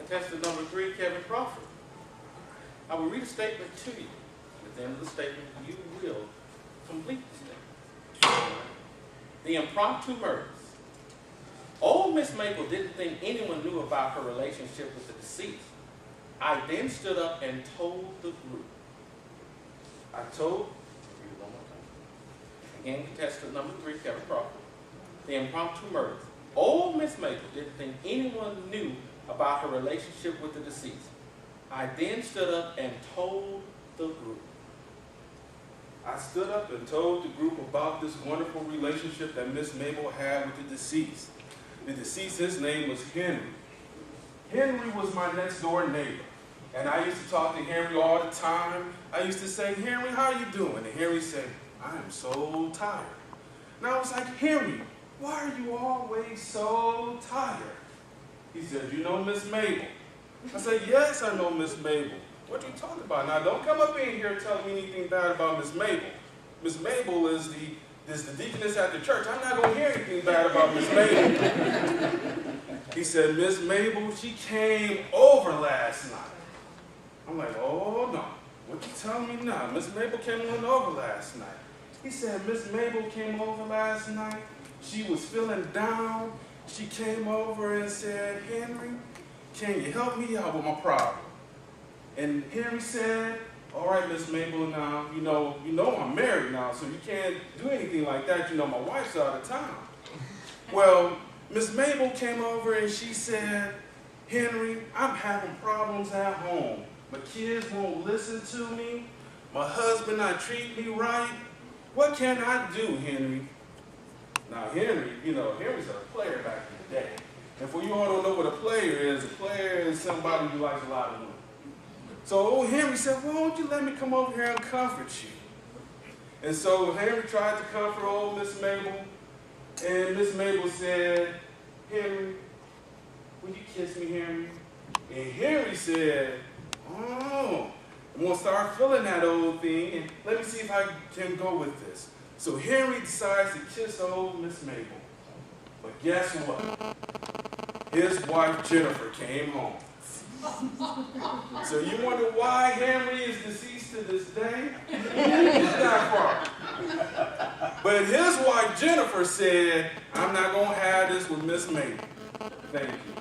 Contestant number 3, Kevin Crawford. I will read a statement to you. At the end of the statement, you will complete the statement. The impromptu murders. Old Miss Mabel didn't think anyone knew about her relationship with the deceased. I then stood up and told the group. Read it one more time. Again, contestant number 3, Kevin Crawford. The impromptu murders. Old Miss Mabel didn't think anyone knew about her relationship with the deceased. I then stood up and told the group. I stood up and told the group about this wonderful relationship that Miss Mabel had with the deceased. The deceased, his name was Henry. Henry was my next door neighbor. And I used to talk to Henry all the time. I used to say, Henry, how are you doing? And Henry said, I am so tired. And I was like, Henry, why are you always so tired? He said, you know Miss Mabel? I said, yes, I know Miss Mabel. What are you talking about? Now, don't come up in here telling me anything bad about Miss Mabel. Miss Mabel is the deaconess at the church. I'm not going to hear anything bad about Miss Mabel. He said, Miss Mabel, she came over last night. I'm like, oh, no. What you telling me now? Miss Mabel came over last night. He said, Miss Mabel came over last night. She was feeling down. She came over and said, Henry, can you help me out with my problem? And Henry said, all right, Miss Mabel, now, you know I'm married now, so you can't do anything like that. You know, my wife's out of town. Well, Miss Mabel came over and she said, Henry, I'm having problems at home. My kids won't listen to me. My husband not treat me right. What can I do, Henry? Now, Henry, Henry's a player back in the day. And for you all don't know what a player is somebody who likes a lot of women. So old Henry said, well, won't you let me come over here and comfort you? And so Henry tried to comfort old Miss Mabel. And Miss Mabel said, Henry, will you kiss me, Henry? And Henry said, oh, I'm going to start feeling that old thing, and let me see if I can go with this. So Henry decides to kiss old Miss Mabel. But guess what? His wife, Jennifer, came home. So you wonder why Henry is deceased to this day? It's not far. But his wife, Jennifer, said, I'm not going to have this with Miss Mabel. Thank you.